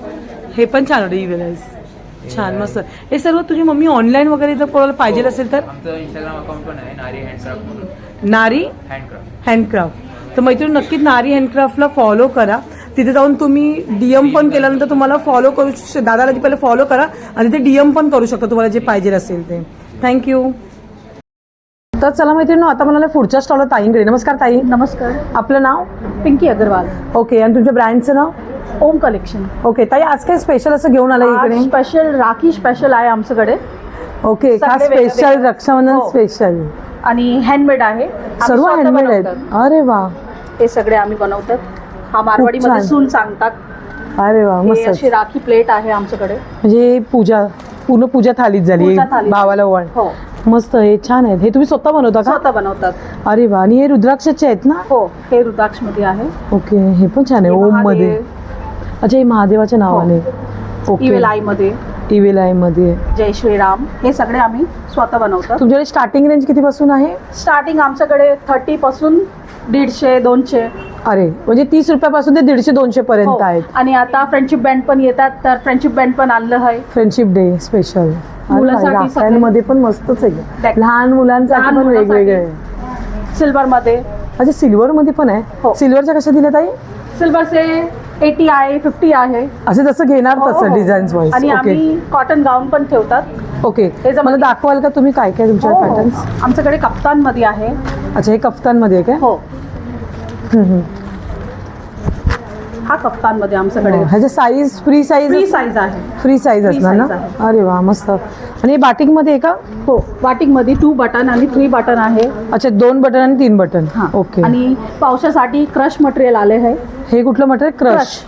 हे पण छान वाटतं. इव्हेलाइज छान, मस्त. हे सर्व तुझी मम्मी ऑनलाईन वगैरे जर कोणाला पाहिजे असेल तर? आमचं इंस्टाग्राम अकाउंट पण आहे, नारी हँडक्राफ्ट म्हणून. नारी हँडक्राफ्ट. हँडक्राफ्ट. तर मैत्रिणी, नक्कीच नारी हँडक्राफ्टला फॉलो करा. तिथे जाऊन तुम्ही डीएम पण केल्यानंतर तुम्हाला फॉलो करू दादाला पहिले फॉलो करा आणि तिथे डीएम पण करू शकता तुम्हाला जे पाहिजे असेल ते. थँक्यू. तर चला मैत्रिणी, आता म्हणाले पुढच्या स्टॉलला ताईंकडे. नमस्कार ताई. नमस्कार. आपलं नाव? पिंकी अग्रवाल. ओके. आणि तुमच्या ब्रँडचं नाव? ओम कलेक्शन. ओके ताई, आज काय स्पेशल असं घेऊन आलं इकडे? स्पेशल राखी स्पेशल आहे आमच्याकडे. ओके, खास सगळे वेगळे स्पेशल वेगळे. रक्षाबंधन हो. स्पेशल. आणि हँडमेड आहे. आम्ही सर्व स्वतः हँडमेड आहेत. बनवतात. अरे वा, हे सगळे आम्ही बनवतात. हा मारवाडीमध्ये छान. सून सांगतात. अरे वा, हे मस्त. अशी राखी प्लेट आहे आमच्याकडे. म्हणजे पूजा, पूर्ण पूजा थालीच झाली पूजा थालीच. भावाला ओवाळ. हो, मस्त, हे छान आहेत. हे तुम्ही स्वतः बनवता का? स्वतः बनवतात. अरे वा. आणि हे रुद्राक्षाचे आहेत ना? हो, हे रुद्राक्ष मध्ये आहे. ओके, हे पण छान आहे. हे ओम मध्ये. महादेव. अच्छा, हे महादेवाच्या नावाने. ओके. इवेल आई मध्ये टीव्हीला मध्ये जय श्रीराम हे सगळे आम्ही स्वतः बनवतो. तुमच्याकडे स्टार्टिंग रेंज कितीपासून आहे? स्टार्टिंग आमच्याकडे 30 पासून 150 200. अरे म्हणजे 30 रुपयापासून ते 150-200 हो. पर्यंत आहेत. आणि आता फ्रेंडशिप बँड पण येतात, तर फ्रेंडशिप बँड पण आणलं आहे. Friendship day special. मुलांसाठी राख्यांमध्ये पण मस्तच आहे. Deck. लहान मुलांसाठी लहान पण मुलांसाठी. वेगवेगळे आहे. सिल्वर मध्ये. अच्छा सिल्वर मध्ये पण आहे. हो. सिल्वरच्या कशा दिल्या ताई? सिल्वरचे 80 आहे, 50 आहे. असे जसं घेणार हो, तसं हो. Designs wise. आणि ओके आम्ही कॉटन गाऊन पण ठेवतात. ओके हे जम- मला दाखवाल का तुम्ही काय काय तुमच्या हो, हो. पॅटर्न्स? आमच्याकडे कप्तान मध्ये आहे. अच्छा हे कफ्तांमध्ये आहे काय? हो, हा कप्तान मध्ये आमच्याकडे ह्याच्या size free size free size आहे. फ्री साईज Free असणार ना? size आहे. अरे वा मस्त. आणि हे बाटिक मध्ये आहे का? हो, बाटिक मध्ये 2 बटन आणि 3 बटन आहे. अच्छा 2 बटन आणि 3 बटन. हा. ओके. आणि पावसासाठी क्रश मटेरियल आले आहे. हे कुठलं मटेरियल? क्रश.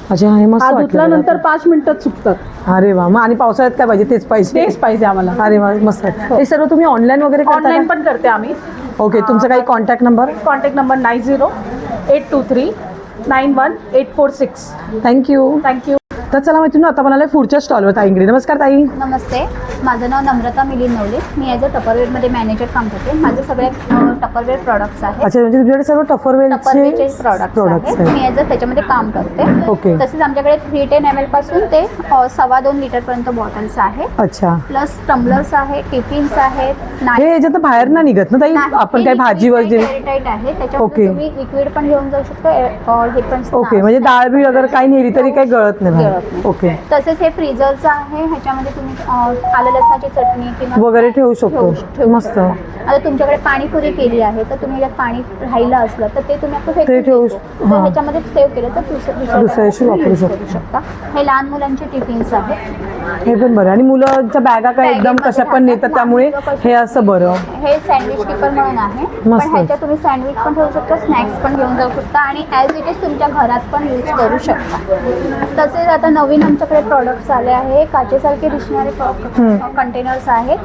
अच्छा हे मस्त हा वाटलं धुतल्यानंतर मला. 5 मिनिटात सुकतात. अरे वा मग आणि पावसाळ्यात काय पाहिजे तेच पाहिजे. तेच पाहिजे आम्हाला. अरे वा मस्त. हे सर्व तुम्ही ऑनलाईन वगैरे करता ऑनलाईन का? पण करते आम्ही. ओके तुमचा काही contact number? Contact number 90-823 91-846. Thank you. Thank you. तर चला माहिती आता म्हणाले पुढच्या स्टॉलवर ताईंकडे. नमस्कार ताई. नमस्ते, माझं नाव नम्रता मिलिंद नवले. मी ॲज अ टपरवेअरमध्ये मॅनेजर काम करते. माझे सगळे टपरवेअर प्रॉडक्ट्स आहेत. अच्छा म्हणजे तुमच्याकडे सर्व टपरवेअरचे टफरवेलचे प्रोडक्ट्स आहेत. मी ॲज अ त्याच्यामध्ये काम करते. ओके. तसेच आमच्याकडे 310 ml पासून ते 2.25 लिटरपर्यंत बॉटल्स आहेत. अच्छा प्लस टम्बलर्स आहेत, टिफिन्स आहेत. हे याच्यात बाहेर ना निघत ना ताई? आपण काय भाजी वगैरे? एअरटाईट आहे. ओके. त्याच्यामध्ये तुम्ही लिक्विड पण घेऊन जाऊ शकतो. हे पण ओके म्हणजे डाळ बी अगर काही नेली तरी काही गळत नाही बाहेर. गळत नाही. ओके तसेच हे फ्रीजरचं आहे. ह्याच्यामध्ये तुम्ही आलं लसणाची चटणी किंवा वगैरे ठेवू शकतो. ठेवू मस्त. शकता. आता तुमच्याकडे पाणीपुरी केली आहे तर तुम्ही जर पाणी राहिलं असलं तर ते तुम्ही आपलं फेकून ठेवू द्यायचं. शकतो. तर हां. ह्याच्यामध्ये सेव्ह केलं तर दुसऱ्या दिवशी टायमाला वापरू use शकतो. करू शकता. हे लहान मुलांचे टिफिन्स आहेत. हे पण बरं. आणि मुलांच्या बॅगा काय एकदम बॅगेमध्ये कशा पण राहतात. नेतात त्यामुळे हे असं बरं. हे सँडविच कीपर म्हणून आहे. मस्त. पण ह्याच्यात तुम्ही सँडविच पण ठेवू शकता, स्नॅक्स पण घेऊन जाऊ शकता आणि ॲज इट इज तुमच्या घरात पण यूज करू शकता. तसेच आता नवीन आमच्याकडे प्रॉडक्ट्स आले आहे. काचेसारखे दिसणारे कंटेनर्स आहेत.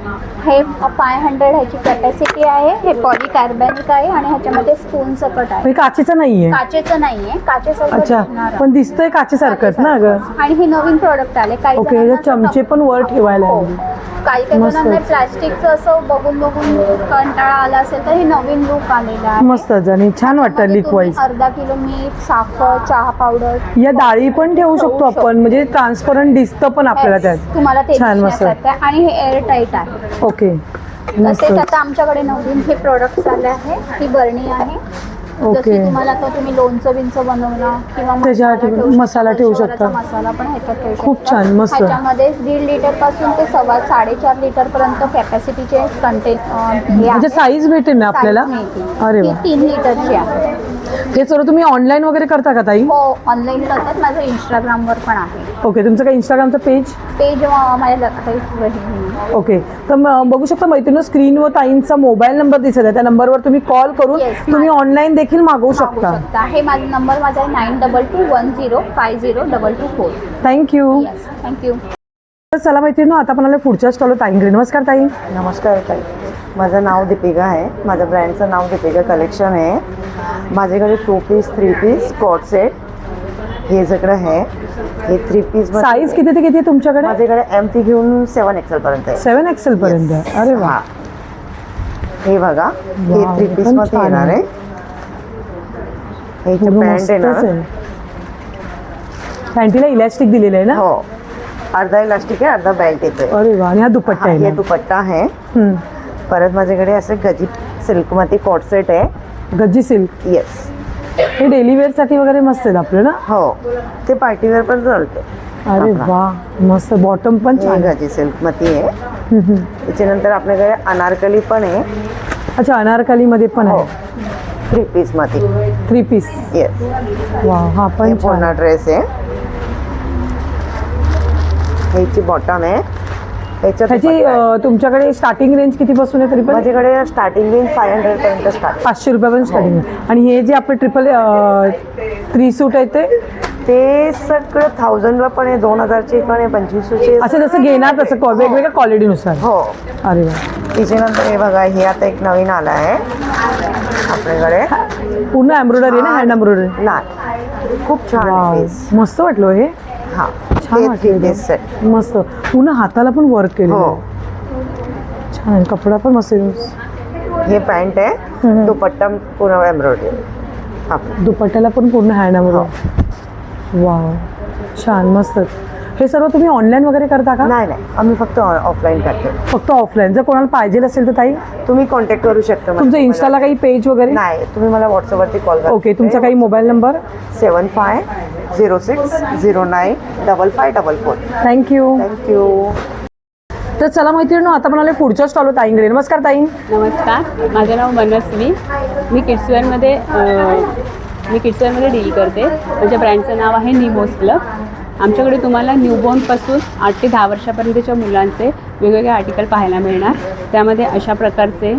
हे 500 ह्याची कॅपॅसिटी आहे. हे पॉलीकार्बॅनिक आहे आणि ह्याच्यामध्ये स्पून सकट आहे. हे काचेचं नाहीये. काचेचं नाहीये, काचेसारखं अच्छा दिसणार पण दिसतंय काचेसारखंच ना अगं? आणि हे नवीन प्रोडक्ट आले. काही ओके, जणांना ह्याच्यात चमचे असं पण वर ठेवायला हो. लागले. काही मस्त. जणांना प्लास्टिकचं असं बघून कंटाळा आला असेल तर हे नवीन लुक आलेलं आहे. मस्तच आणि छान वाटतं त्यामध्ये लिक तुम्ही वाईज. अर्धा किलो मीठ, साखर, चहा पावडर या डाळी पण ठेवू शकतो आपण म्हणजे ट्रान्सपरंट दिसतं पण आपल्याला त्यात. तुम्हाला ते छान मस्त. दिसण्यासारखं आहे. आणि हे एअर टाईट आहे. ओके मस्त. तसेच आता आमच्याकडे नवीन हे प्रोडक्ट्स आले आहे. ही बरणी आहे. ओके. जशी तुम्हाला आता तुम्ही लोणचं बिंचं बनवणं किंवा त्याच्यासाठी मसाला ठेवू शकता. शिवराचा मसाला पण ह्याच्यात ठेवू शकता. खूप छान, मस्त. ह्याच्यामध्ये 1.5 लिटर पासून ते 4.5 लिटर पर्यंत कॅपॅसिटीचे कंटेन म्हणजे साईज भेटेल ना आपल्याला? अरे वा. 3 लिटरची आहे. हे सर्व तुम्ही ऑनलाईन वगैरे करता का ताई? हो ऑनलाईन करतात. माझं इंस्टाग्रामवर पण आहे. ओके तुमचं काय इंस्टाग्रामचं पेज? पेज माझ्या लक्षात. ओके तर बघू शकता मैत्रिणी स्क्रीनवर ताईंचा मोबाईल नंबर दिसत आहे. त्या नंबरवर तुम्ही कॉल करून Yes, तुम्ही ऑनलाईन देखील मागवू शकता. हे माझा नंबर माझा आहे 9221050224. थँक्यू. Yes thank you. तर चला मैत्रिणी आता पण आले पुढच्या स्टॉलवर ताईंकडे. नमस्कार ताई. नमस्कार ताई, माझं नाव दीपिका आहे. माझ्या ब्रँडचं नाव दीपिका कलेक्शन आहे. माझ्याकडे 2 पीस 3 पीस कॉट सेट हे सगळं आहे. हे 3 पीस साईज किती ते किती आहे तुमच्याकडे? माझ्याकडे MT घेऊन 7 XL पर्यंत आहे. 7 XL पर्यंत आहे. अरे वा. हे बघा हे 3 पीस मध्ये छान येणार आहे. आहे. हे पॅन्ट येणार. पॅन्टीला इलॅस्टिक दिलेलं आहे ना? हो अर्धा इलास्टिक आहे, अर्धा बेल्ट येतोय. अरे वा. आणि हा दुपट्टा आहे हे ना? दुपट्टा आहे. हम्म. परत माझ्याकडे असं गजी सिल्क मध्ये कॉट सेट आहे. गज्जी सिल्क. येस. हे डेली वेअर साठी वगैरे मस्त आहेत आपलं ना? हो ते पार्टीवेअर पण चालते. अरे वा मस्त. बॉटम पण हे छान आहे. गजी सिल्क मध्ये आहे. त्याच्यानंतर आपल्याकडे अनारकली पण आहे. अच्छा अनारकली मध्ये पण हो आहे. 3 पीस मध्ये. 3 पीस. येस. वा हा हे पण छान. पूर्ण ड्रेस आहे. ह्याची बॉटम आहे. ह्याच्यात त्याची तुमच्याकडे स्टार्टिंग रेंज किती पासून आहे तरी पण? माझ्याकडे स्टार्टिंग रेंज 500 पर्यंत स्टार्ट. 500 रुपयापर्यंत स्टार्टिंग आहे. आणि हे जे आपले ट्रिपल 3 सूट आहे ते सगळं 1000 ला पण आहे, 2000चे पण आहे, 2500चे. असं जसं घेणार तसं वेगवेगळ्या क्वालिटीनुसार. हो. अरे वा. त्याच्यानंतर हे बघा हे आता एक नवीन आलं आहे आपल्याकडे. पूर्ण एम्ब्रॉयडरी ना? Hand embroidery. नाही खूप छान आहे piece. मस्त वाटलं हे. हा छान हे वाटलं 3 piece set. एकदम. मस्त पूर्ण हाताला पण वर्क केलं हो. छान आहे. कपडा पण मस्त आहे. हे पॅन्ट आहे, दुपट्टा पूर्ण एम्ब्रॉयडरी. हा दुपट्ट्याला पण पूर्ण हँडावर. वाव छान मस्त. हे सर्व तुम्ही ऑनलाईन वगैरे करता का? नाही नाही, आम्ही फक्त ऑफलाईन करतो. फक्त ऑफलाईन. जर कोणाला पाहिजे असेल तर ताई तुम्ही कॉन्टॅक्ट करू शकता. तुमचं इन्स्टाला काही पेज वगैरे? नाही, तुम्ही मला व्हॉट्सअपवरती कॉल करा. ओके. तुमचा काही मोबाईल नंबर? 7506095544. थँक्यू. थँक्यू. तर चला मैत्रिणी, आता म्हणाले पुढच्या स्टॉलवर ताईंकडे. नमस्कार ताई. नमस्कार, माझं नाव मनस्वी. मी किड्सवेअरमध्ये डील करते. माझ्या ब्रँडचं नाव आहे निमोस क्लब. आमच्याकडे तुम्हाला न्यूबॉर्नपासून 8 ते 10 वर्षापर्यंतच्या मुलांचे वेगवेगळे आर्टिकल पाहायला मिळणार. त्यामध्ये अशा प्रकारचे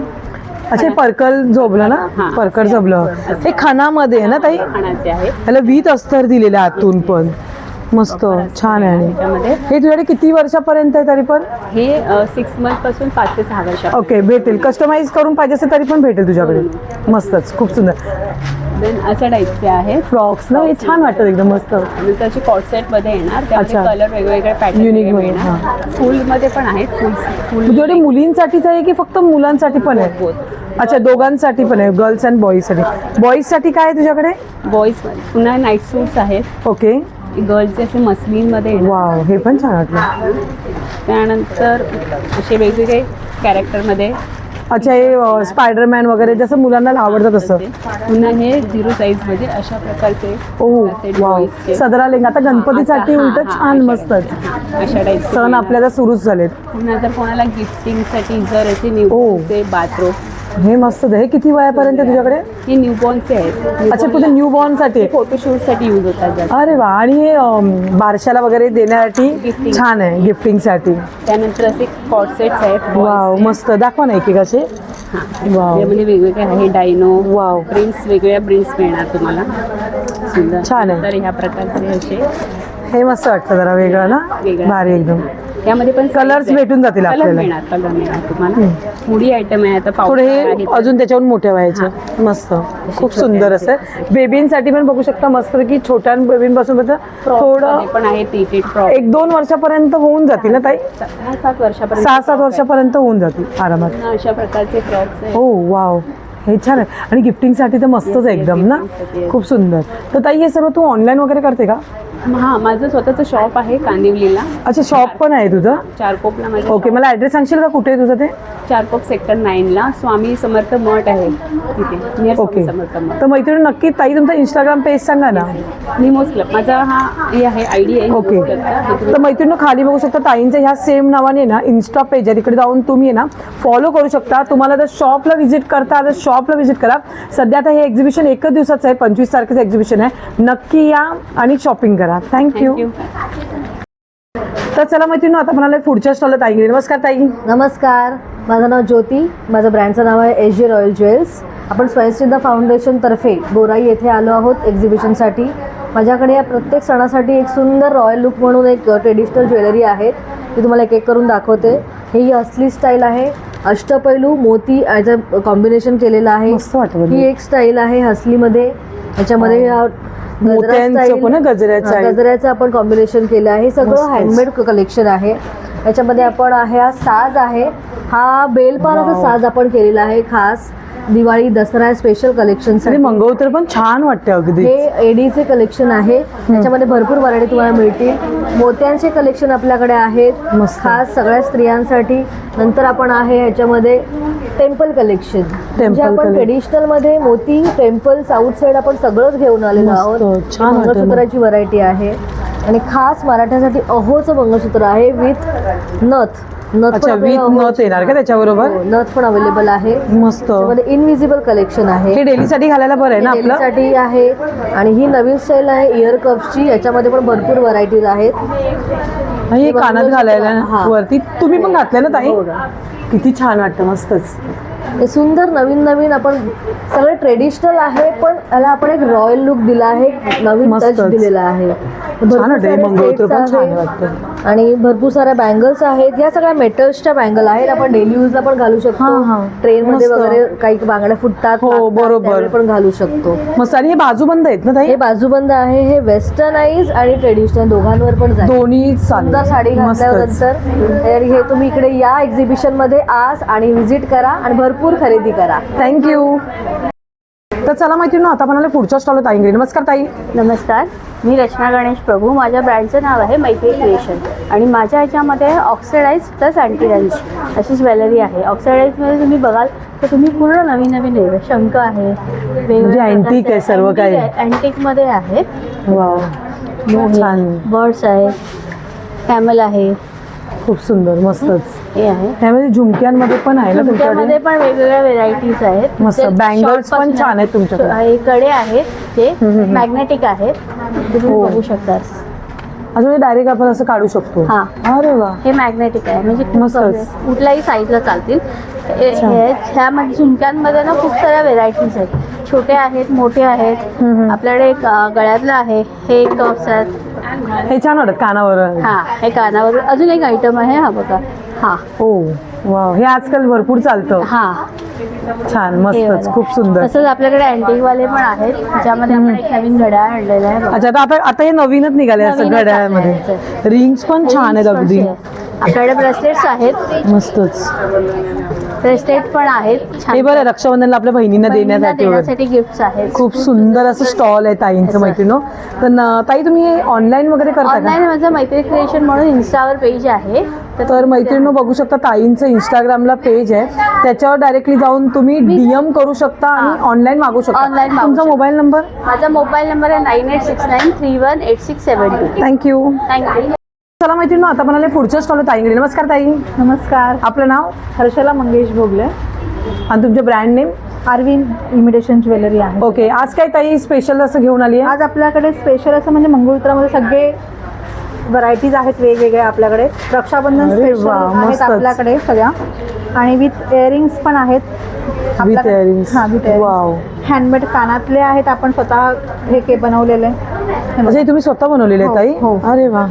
अच्छा, पर्कल झोबलं ना? हां. पर्कल झोबलं हे खणामध्ये आहे ना ताई? खाण्याचे आहेत. त्याला विथ अस्तर दिलेलं आहे आतून पण. मस्त छान आहे. त्याच्यामध्ये हे तुझ्याकडे किती वर्षापर्यंत आहे तरी पण? हे 6 मंथपासून 5 ते 6 वर्षापर्यंत. ओके, भेटेल. कस्टमाइज करून पाहिजे असेल तरी पण भेटेल तुझ्याकडे. मस्तच, खूप सुंदर. देन अशा टाईपचे आहेत फ्रॉक्स ना, हे छान वाटतं एकदम मस्त. आणि त्याची कॉटसेटमध्ये येणार. त्यामध्ये अच्छा. कलर वेगवेगळे पॅटर्न Unique मध्ये, मिळणार. फुलमध्ये पण आहेत. फुल तुझ्याकडे मुलींसाठीच आहे की फक्त मुलांसाठी पण आहे? अच्छा, दोघांसाठी पण आहे, गर्ल्स अँड बॉईजसाठी. बॉईजसाठी काय आहे तुझ्याकडे? बॉईज पुन्हा नाईट सूट्स आहेत. ओके. गर्ल्सचे असे मस्लिनमध्ये येणार. वाव, हे पण छान वाटलं. त्यानंतर असे वेगवेगळे कॅरेक्टरमध्ये. अच्छा, हे स्पायडरमॅन वगैरे जसं मुलांना आवडतं तसं. पुन्हा हे 0 साईजमध्ये अशा प्रकारचे ओ वाव, सदरा लेंगा. आता गणपतीसाठी उलट छान मस्तच. अशा टाईप सण आपल्याला सुरूच झालेत. पुन्हा जर कोणाला गिफ्टिंगसाठी जर असे न्यूबॉर्नचे बाथरूम. हे मस्त आहे. हे किती वयापर्यंत आहे तुझ्याकडे? हे न्यूबॉर्नचे आहेत. अच्छा, पुढे न्यू बॉर्न साठी. फोटोशूटसाठी यूज होतात जास्त. अरे वा. आणि हे बारशाला वगैरे देण्यासाठी छान आहे, गिफ्टिंग साठी. त्यानंतर असे कॉट सेट्स आहेत. वाव, मस्त. दाखवा ना एक असे. वाव, त्यामध्ये वेगवेगळे आहे. डायनो. वाव, प्रिंट्स, वेगवेगळ्या प्रिंट्स मिळणार तुम्हाला. सुंदर छान आहे. तर ह्या प्रकारचे असे हे मस्त वाटतं, जरा वेगळं ना, वेगळं. भारी एकदम. यामध्ये पण कलर्स भेटून जातील कलर आपल्याला. मिळणार. कलर मिळणार तुम्हाला. मुडी आयटम आहे. आता थोडे पावडर हे आहे. अजून त्याच्याहून मोठ्या व्हायचे. मस्त, खूप सुंदर असं. बेबींसाठी पण बघू शकता मस्त, की छोट्या बेबींपासून थोडं पण आहे. तीटेड फ्रॉक 1-2 वर्षापर्यंत होऊन जातील ना ताई? 6-7 वर्षापर्यंत. 6-7 वर्षापर्यंत होऊन जातील आरामात. अशा प्रकारचे फ्रॉक्स आहेत. हो वाव, हे छान आहे. आणि गिफ्टिंगसाठी तर मस्तच आहे एकदम ना, खूप सुंदर. तर ताई, हे सर्व तू ऑनलाईन वगैरे करते का? हां, माझं स्वतःचं शॉप आहे कांदिवलीला. अच्छा, शॉप पण आहे तुझं? चारकोपला माझं. ओके, मला ॲड्रेस सांगशील का कुठे आहे तुझं ते? चारकोप सेक्टर 9ला स्वामी समर्थ मठ आहे तिथे. Near okay. स्वामी समर्थ मठ. तर मैत्रिणी, नक्की ताई तुमचा इंस्टाग्राम पेज सांगा ना. निमोस क्लब माझा हा हे आहे, आयडी आहे. ओके. निमोस क्लबचा. तर मैत्रिणी, खाली बघू शकता ताईंच्या ह्या सेम नावाने ना इन्स्टा पेज आहे. तिकडे जाऊन तुम्ही ना फॉलो करू शकता. तुम्हाला जर शॉपला व्हिजिट करता तर शॉपला व्हिजिट करा. सध्या आता हे एक्झिबिशन 1 दिवसाचं आहे, 25 तारखेचं एक्झिबिशन आहे. नक्की या आणि शॉपिंग करा. थँक्यू. तर चला मैत्रिणी, आता म्हणाले पुढच्या स्टॉलला ताई. नमस्कार ताई. नमस्कार, माझं नाव ज्योती. माझं ब्रँडचं नाव आहे एस जे रॉयल ज्वेल्स. आपण स्वयंसिद्ध फाउंडेशनतर्फे गोराई येथे आलो आहोत एक्झिबिशनसाठी. माझ्याकडे या प्रत्येक सणासाठी एक सुंदर रॉयल लुक म्हणून एक ट्रेडिशनल ज्वेलरी आहेत. ती तुम्हाला एक एक करून दाखवते. ही असली स्टाईल आहे. अष्टपैलू मोती याचं कॉम्बिनेशन केलेलं आहे. मस्त वाटतं. ही एक स्टाईल आहे हसलीमध्ये. याच्यामध्ये गजऱ्याचं आपण कॉम्बिनेशन केलं आहे. हे सगळं हँडमेड कलेक्शन आहे. याच्यामध्ये आपण हा साज आहे. हा बेलपानाचा साज आपण केलेला आहे खास दिवाळी दसरा स्पेशल कलेक्शन. मंगळसूत्र पण छान वाटते अगदी. हे एडीचे कलेक्शन आहे. त्याच्यामध्ये भरपूर व्हरायटी तुम्हाला मिळतील. मोत्यांचे कलेक्शन आपल्याकडे आहेत खास सगळ्या स्त्रियांसाठी. नंतर आपण आहे ह्याच्यामध्ये टेम्पल कलेक्शन. म्हणजे आपण ट्रेडिशनल मध्ये मोती टेम्पल साऊथ साईड आपण सगळंच घेऊन आलेलो आहोत. मंगळसूत्राची व्हरायटी आहे. आणि खास मराठ्यासाठी अहोचं मंगळसूत्र आहे विथ नथ. नथ येणार का त्याच्याबरोबर? नथ पण अवेलेबल आहे. मस्त. इनविजिबल कलेक्शन आहे. हे डेली साठी घालायला बरं आहे ना आपलं? साठी आहे. आणि ही नवीन स्टाईल आहे इयर कप्सची. याच्यामध्ये पण भरपूर व्हरायटीज आहेत. हे कानात घालायला वरती. तुम्ही पण घातलं ना ताई? किती छान वाटतं, मस्तच. हे सुंदर नवीन नवीन आपण सगळं ट्रेडिशनल आहे, पण याला आपण एक रॉयल लुक दिला आहे, नवीन टच दिलेला आहे. छान वाटतं मंगळसूत्र पण छान वाटतं. आणि भरपूर साऱ्या बँगल्स आहेत. या सगळ्या मेटल्सच्या बँगल आहेत. आपण डेली यूजला पण घालू शकतो. ट्रेन मध्ये मस्त. वगैरे काही बांगड्या फुटतात, हो, लागतात, बरोबर. त्यावेळी पण घालू शकतो. मस्त. आणि हे बाजूबंद आहेत ना ताई? हे बाजूबंद आहे. हे वेस्टर्नाइज आणि ट्रेडिशनल दोघांवर पण जाईल. दोन्ही सुंदर साडी घातल्यानंतर. आणि हे तुम्ही इकडे या एक्झिबिशन मध्ये आज आणि व्हिजिट करा आणि भरपूर खरेदी करा. थँक्यू. तर चला मैत्रिणी, आता म्हणाले पुढच्या स्टॉलला ताईंकडे. नमस्कार ताई. नमस्कार, मी रचना गणेश प्रभू. माझ्या ब्रँडचं नाव आहे मैत्री क्रिएशन आणि माझ्या ह्याच्यामध्ये ऑक्सिडाईज प्लस अँटीरंज अशी ज्वेलरी आहे. ऑक्सिडाईजमध्ये तुम्ही बघाल तर तुम्ही पूर्ण नवीन नवीन आहे. शंख आहे, म्हणजे अँटिक आहे सर्व काही. अँटिकमध्ये आहे. वाव, छान. बर्ड्स आहे, कॅमल आहे, खूप सुंदर, मस्तच. हे आहे. त्यामध्ये झुमक्यांमध्ये पण आहे ना झुमक्यामध्ये तुमच्याकडे? पण वेगवेगळ्या व्हेरायटीज आहेत. मस्त. ते बँगल्स short पण पासून छान आहेत तुमच्याकडे. हे कडे आहेत, ते मॅग्नेटिक आहेत, तुम्ही बघू शकता. अजून डायरेक्ट आपण असं काढू शकतो. हा. अरे वा, हे मॅग्नेटिक आहे, म्हणजे मस्तच. कुठल्याही साईजला चालतील. ह्यामध्ये झुमक्यांमध्ये ना खूप साऱ्या व्हेरायटीज आहेत. छोटे आहेत, मोठे आहेत. आपल्याकडे एक गळ्यातलं आहे, हे एक टॉप्स आहेत. हे छान वाटत कानावर. हा, हे कानावर. अजून एक आयटम आहे, हा बघा. हा, हो, वाव, हे आजकाल भरपूर चालतं. हा, छान, मस्तच, खूप सुंदर. तसंच आपल्याकडे अँटिक वाले पण आहेत, ज्यामध्ये आपण एक नवीन घड्याळ आणलेलं आहे बघा. अच्छा, आता हे नवीनच निघाले असं नवीनच घड्याळमध्ये. आहे. रिंग्स पण छान आहेत अगदी. आपल्याकडे ब्रेसलेट्स आहेत, मस्तच. ब्रेसलेट पण आहेत. हे बरं, रक्षाबंधनला आपल्या बहिणींना देण्यासाठी वगैरे. देण्यासाठी गिफ्ट्स आहेत. खूप सुंदर असं स्टॉल आहे ताईंचं मैत्रिणीनो. तर ताई, तुम्ही ऑनलाईन वगैरे करता का? ऑनलाईन माझं मैत्री क्रिएशन म्हणून इन्स्टावर पेज आहे. तर मैत्रिणीनो बघू शकता, ताईंचं इंस्टाग्रामला पेज आहे, त्याच्यावर डायरेक्टली जाऊन तुम्ही DM करू शकता आणि ऑनलाईन मागू शकता. ऑनलाईन तुमचा मोबाईल नंबर? माझा मोबाईल नंबर आहे 9869318672. थँक्यू. थँक्यू. चला मैत्रिणीनो, आता म्हणाले पुढच्या स्टॉल ताईंकडे. नमस्कार ताई. नमस्कार, आपलं नाव? हर्षला मंगेश भोगले. आणि तुमचे brand name? Arvind imitation jewellery आहे. ओके. आज काय ताई स्पेशल असं घेऊन आली आहे? आज आपल्याकडे स्पेशल असं म्हणजे मंगळसूत्रामध्ये सगळे व्हरायटीज आहेत वेगवेगळ्या आपल्याकडे. रक्षाबंधन अरे स्पेशल वा, आहेत मस्तच. आपल्याकडे सगळ्या. आणि विथ इयरिंग्स पण आहेत. With earrings. हां, विथ वाव. हँडमेड कानातले आहेत, आपण स्वतः हे बनवलेले. म्हणजे हे तुम्ही स्वतः बनवलेले हो, ताई? हो. अरे वा.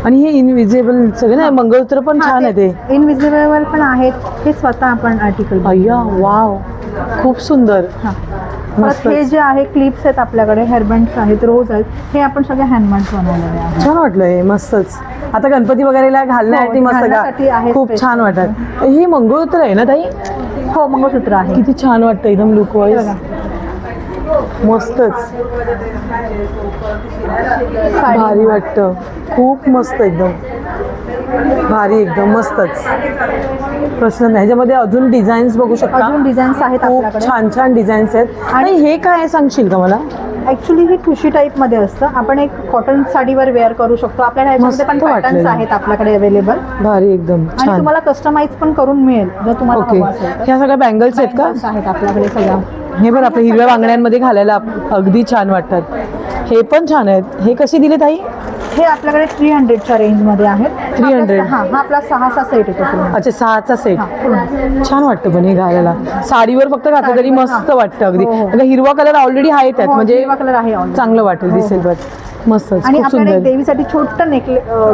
आणि हे इनविजिबल सगळे ना मंगळसूत्र पण छान आहे ते. इनविजिबल पण आहेत, हे स्वतः आपण आर्टिकल. अय्या, वाव, खूप सुंदर. परत हे जे आहे क्लिप्स आहेत आपल्याकडे, हेअरबँड्स आहेत, रोज आहेत, हे आपण सगळे हँडमेड बनवलेले आहेत. छान वाटलं हे, मस्तच. आता गणपती वगैरेला घालण्यासाठी मस्त घालण्यासाठी का आहे खूप special. छान वाटत. हे मंगळसूत्र आहे ना ताई? हो, मंगळसूत्र आहे. किती छान वाटतं एकदम लुक वाईज. मस्तच, भारी वाटतं. खूप मस्त, एकदम भारी, एकदम मस्तच. प्रश्न नाही. ह्याच्यामध्ये अजून डिझाईन्स बघू शकता. अजून डिझाईन्स आहेत खूप आपल्याकडे. छान छान डिझाईन्स आहेत. आणि हे काय आहे सांगशील का मला? ॲक्च्युली ही ठुशी टाईपमध्ये असतं. आपण एक कॉटन साडीवर वेअर करू शकतो. आपल्याला ह्याच्यामध्ये पण मस्त पॅटर्न्स वाटलेलं. आहेत आपल्याकडे अवेलेबल. भारी, एकदम आणि छान. तुम्हाला कस्टमाइज पण करून मिळेल जर तुम्हाला ओके. हवं असेल तर. ह्या सगळ्या बँगल्स आहेत का? Bangles आहेत आपल्याकडे सगळ्या. हे बरं, आपल्या हिरव्या बांगड्यांमध्ये घालायला अगदी छान वाटतात. हे पण छान आहेत. हे कसे दिले ताई? हे आपल्याकडे 300च्या रेंजमध्ये आहेत. 300. हा आपला 6चा सेट येतो पूर्ण. अच्छा, 6चा सेट. छान वाटतं पण हे घालायला. साडीवर फक्त घातलं तरी मस्त वाटतं अगदी. म्हणजे हिरवा कलर ऑलरेडी आहे त्यात, म्हणजे हिरवा कलर आहे already. चांगलं वाटेल, दिसेल पण मस्त. आणि खूप आपल्याकडे सुंदर. देवीसाठी छोटं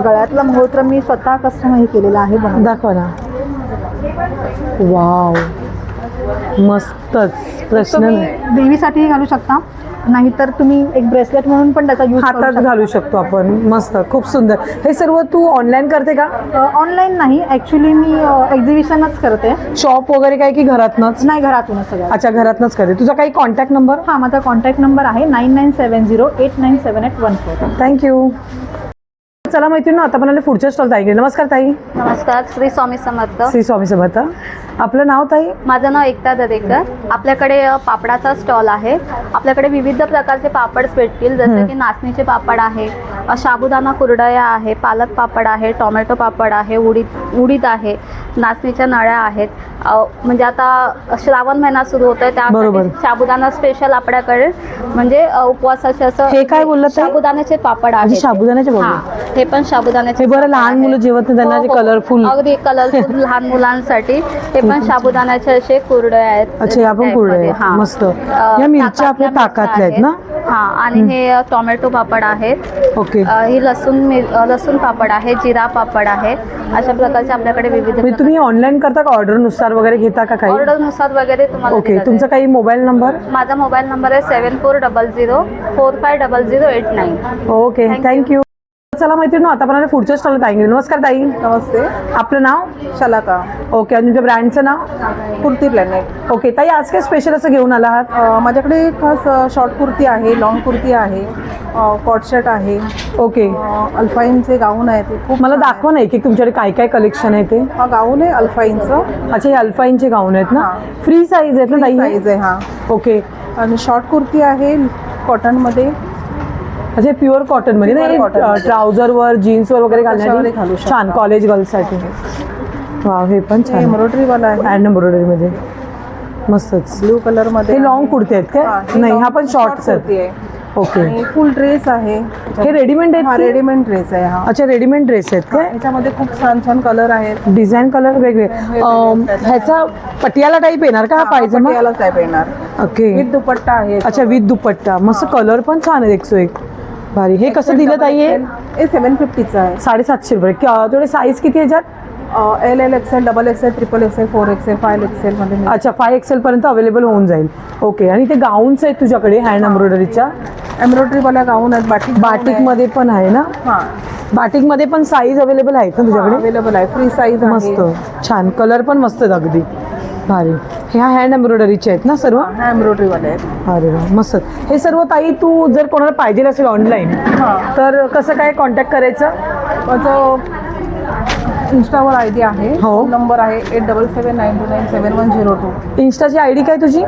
गळ्यातलं मंगळसूत्र मी स्वतः कस्टम हे केलेलं आहे. बनवलं. दाखवा ना. वाव, मस्तच. प्रश्न तुम्ही नाही. देवीसाठी घालू शकता, नाहीतर तुम्ही एक ब्रेसलेट म्हणून पण त्याचा यूज हातात घालू शकतो आपण. मस्त, खूप सुंदर. हे सर्व तू ऑनलाईन करते का? ऑनलाईन नाही, ॲक्च्युली मी एक्झिबिशनच करते. शॉप वगैरे काय की घरातनच? नाही, घरातूनच सगळं. अच्छा, घरातनच करते. तुझा काही कॉन्टॅक्ट नंबर? हां, माझा कॉन्टॅक्ट नंबर आहे 9970897814. थँक्यू. चला मैत्रिणी, आता पण पुढच्या स्टॉल ताईकडे. नमस्कार ताई. नमस्कार, श्री स्वामी समर्थ. श्री स्वामी समर्थ. आपलं नाव ताई? माझं नाव एकता दरेकर. आपल्याकडे पापडाचा स्टॉल आहे. आपल्याकडे विविध प्रकारचे पापड्स भेटतील, जसे की नाचणीचे पापड आहे, साबुदाणा कुरडया आहे, पालक पापड आहे, टोमॅटो पापड आहे, उडीद आहे, नाचणीच्या नळ्या आहेत. म्हणजे आता श्रावण महिना सुरू होतोय, त्यासाठी साबुदाणा स्पेशल आपल्याकडे, म्हणजे उपवासाचे असं. हे काय बोललात? साबुदाण्याचे पापड आहेत. साबुदाण्याचे हां, हे पण साबुदाण्याचे. हे बरं, लहान मुलं जेवत नाही त्यांना कलरफुल. अगदी कलरफुल लहान मुलांसाठी हे पण साबुदाण्याचे असे कुरडे आहेत. अच्छा, आपण कुरडे. मस्त. या मिरच्या आपल्या ताकातल्या आहेत ना? हां, आणि हे टोमॅटो पापड आहेत. ओके. ही लसूण पापड आहे, जिरा पापड आहे. अशा प्रकारचे आपल्याकडे विविध म्हणजे तुम्ही ऑनलाईन करता का ऑर्डरनुसार वगैरे घेता का काही? ऑर्डरनुसार वगैरे तुम्हाला ओके. दिलं तुमचा जाईल. काही मोबाईल नंबर? माझा मोबाईल नंबर आहे 7400450089. Okay, thank you. चला मैत्रिणी, आता आपण पुढच्या स्टॉलला ताई. नमस्कार ताई. नमस्ते. आपलं नाव? शलाका. ओके. आणि तुमच्या ब्रँडचं नाव? कुर्ती प्लॅनेट. ओके ताई, आज काय स्पेशल असं घेऊन आला आहात? माझ्याकडे खास शॉर्ट कुर्ती आहे, लॉंग कुर्ती आहे, कॉट शर्ट आहे. ओके. अल्फाईनचे गाऊन आहेत, ते खूप मला दाखवा ना एक तुमच्याकडे काय काय कलेक्शन आहे ते. हा गाऊन आहे अल्फाईनचं. अच्छा, हे अल्फाईनचे गाऊन आहेत ना? फ्री साईज आहेत ना ताई? साईज आहे. हा. ओके. आणि शॉर्ट कुर्ती आहे कॉटनमध्ये. अच्छा, प्युअर कॉटन मध्ये Pure cotton ना? मध्ये. ट्राउझरवर जीन्सवर वगैरे कशावरही घालू घालण्यासाठी शकता. छान, कॉलेज गर्ल्ससाठी. वाव, हे पण छान. एम्ब्रॉयडरीवाला आहे. हँड एम्ब्रॉयडरी मध्ये मस्तच. ब्लू कलर मध्ये. हे लॉंग कुर्ते आहेत हा, काय? हे नाही, long हा पण शॉर्ट कुर्ती आहे. ओके. आणि फुल ड्रेस आहे. हे रेडीमेड आहेत हा, की? रेडीमेड ड्रेस आहे. हा. अच्छा, रेडीमेड ड्रेस आहेत काय? याच्यामध्ये खूप छान छान कलर आहेत. डिझाईन कलर वेगळे. ह्याचा पटियाला टाईप येणार का हा पायजमा? याला टाईप येणार. ओके. विथ दुपट्टा आहे. अच्छा, विथ दुपट्टा. मस्त कलर पण छान आहे 101. भारी. हे कसं दिलं ताई? हे 750चं आहे. 750 रुपये. तेवढे साईज किती ह्याच्यात? LL XL, XXL, XXL, 4XL, 5XL मध्ये मिळेल. अच्छा, 5XL पर्यंत अवेलेबल होऊन जाईल. ओके. आणि ते गाऊन्स आहेत तुझ्याकडे हँड एम्ब्रॉयडरीच्या? एम्ब्रॉयडरीवाल्या गाऊन आहेत. बाटिक मध्ये पण आहे ना? हां, बाटिक मध्ये पण साईज अवेलेबल आहेत ना तुझ्याकडे? अवेलेबल आहे. फ्री साईज मस्त छान. कलर पण मस्त आहेत अगदी. भारी. ह्या हँड एम्ब्रॉयडरीचे आहेत ना सर्व? हा, एम्ब्रॉयडरीवाले आहेत. अरे वा, मस्त. हे सर्व ताई तू जर कोणाला पाहिजे असेल ऑनलाईन तर कसं काय कॉन्टॅक्ट करायचं? माझं इंस्टावर ID आहे. हो. नंबर आहे 8779297102. इन्स्टाची ID काय तुझी?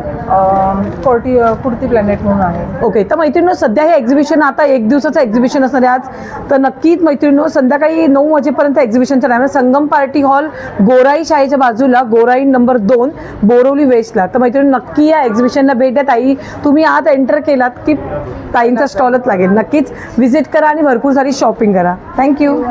कुर्ती प्लॅनेट म्हणून आहे. ओके. तर मैत्रिणी, सध्या हे एक्झिबिशन आता 1 दिवसाचं एक्झिबिशन असणार आहे आज. तर नक्कीच मैत्रिणी, संध्याकाळी 9 वाजेपर्यंत एक्झिबिशनचं टाइम आहे. संगम पार्टी हॉल, गोराई शाळेच्या बाजूला, गोराई नंबर 2, बोरवली वेस्टला. तर मैत्रिणी, नक्की या एक्झिबिशनला भेट द्या. ताई, तुम्ही आत एंटर केलात की ताईंचा स्टॉलच लागेल. नक्कीच व्हिजिट करा आणि भरपूर सारी शॉपिंग करा. थँक्यू.